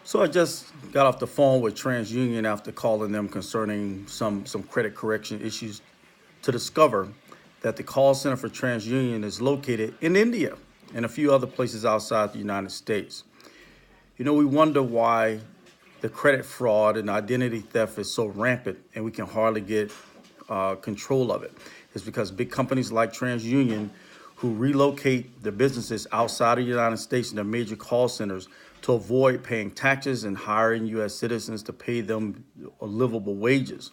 So I just got off the phone with TransUnion after calling them concerning some credit correction issues to discover that the call center for TransUnion is located in India and a few other places outside the United States. We wonder why the credit fraud and identity theft is so rampant and we can hardly get control of it. It's because big companies like TransUnion, who relocate their businesses outside of the United States in their major call centers to avoid paying taxes and hiring U.S. citizens to pay them livable wages.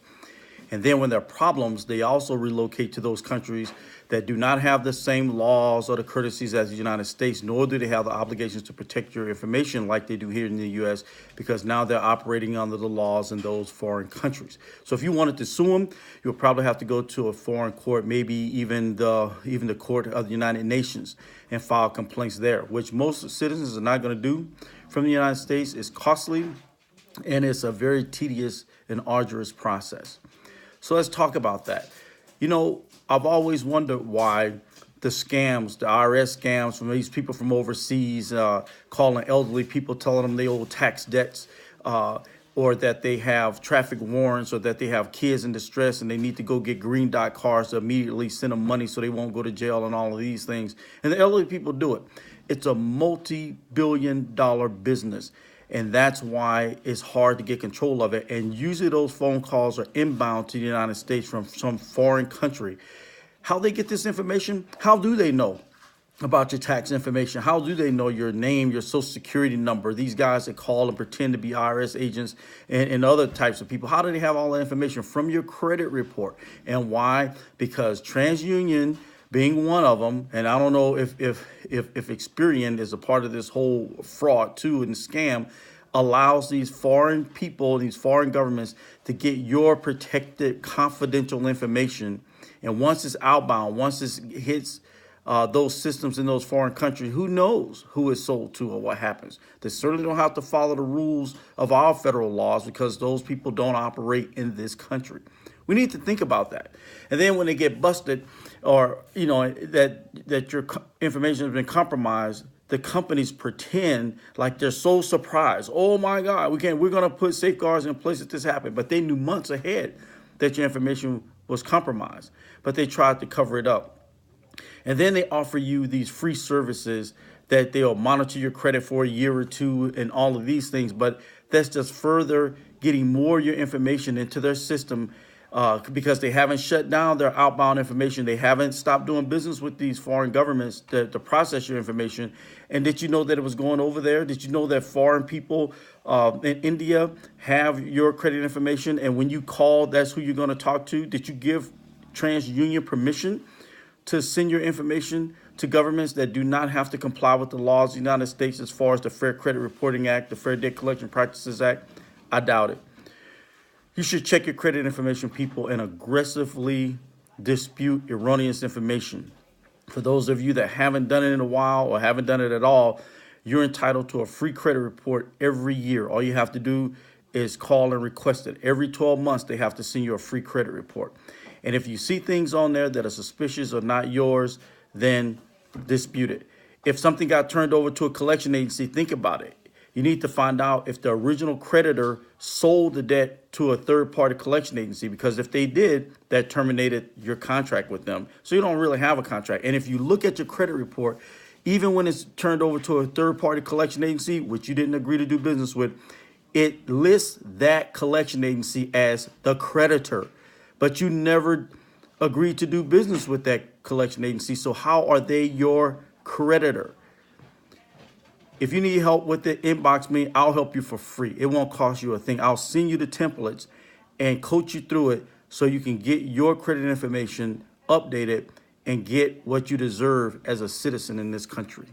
And then when there are problems, they also relocate to those countries that do not have the same laws or the courtesies as the United States, nor do they have the obligations to protect your information like they do here in the U.S., because now they're operating under the laws in those foreign countries. So if you wanted to sue them, you'll probably have to go to a foreign court, maybe even the court of the United Nations, and file complaints there, which most citizens are not going to do from the United States. It's costly, and it's a very tedious and arduous process. So let's talk about that. I've always wondered why the scams, the IRS scams from these people from overseas, calling elderly people, telling them they owe tax debts, or that they have traffic warrants, or that they have kids in distress and they need to go get green dot cards to immediately send them money so they won't go to jail and all of these things. And the elderly people do it. It's a multi-billion-dollar business. And that's why it's hard to get control of it. And usually those phone calls are inbound to the United States from some foreign country. How they get this information? How do they know about your tax information? How do they know your name, your social security number? These guys that call and pretend to be IRS agents and other types of people. How do they have all that information? From your credit report. And why? Because TransUnion, being one of them, and I don't know if Experian is a part of this whole fraud too and scam, allows these foreign people, these foreign governments to get your protected confidential information. And once it's outbound, once it hits those systems in those foreign countries, who knows who it's sold to or what happens. They certainly don't have to follow the rules of our federal laws because those people don't operate in this country. We need to think about that. And then when they get busted, or that your information has been compromised, the companies pretend like they're so surprised. Oh my God, we're going to put safeguards in place if this happened. But they knew months ahead that your information was compromised, but they tried to cover it up. And then they offer you these free services that they'll monitor your credit for a year or two and all of these things. But that's just further getting more of your information into their system. Because they haven't shut down their outbound information. They haven't stopped doing business with these foreign governments to process your information. And did you know that it was going over there? Did you know that foreign people in India have your credit information? And when you call, that's who you're going to talk to. Did you give TransUnion permission to send your information to governments that do not have to comply with the laws of the United States as far as the Fair Credit Reporting Act, the Fair Debt Collection Practices Act? I doubt it. You should check your credit information, people, and aggressively dispute erroneous information. For those of you that haven't done it in a while or haven't done it at all, you're entitled to a free credit report every year. All you have to do is call and request it. Every 12 months, they have to send you a free credit report. And if you see things on there that are suspicious or not yours, then dispute it. If something got turned over to a collection agency, think about it. You need to find out if the original creditor sold the debt to a third-party collection agency, because if they did, that terminated your contract with them. So you don't really have a contract. And if you look at your credit report, even when it's turned over to a third-party collection agency, which you didn't agree to do business with, it lists that collection agency as the creditor. But you never agreed to do business with that collection agency. So how are they your creditor? If you need help with it, inbox me. I'll help you for free. It won't cost you a thing. I'll send you the templates and coach you through it so you can get your credit information updated and get what you deserve as a citizen in this country.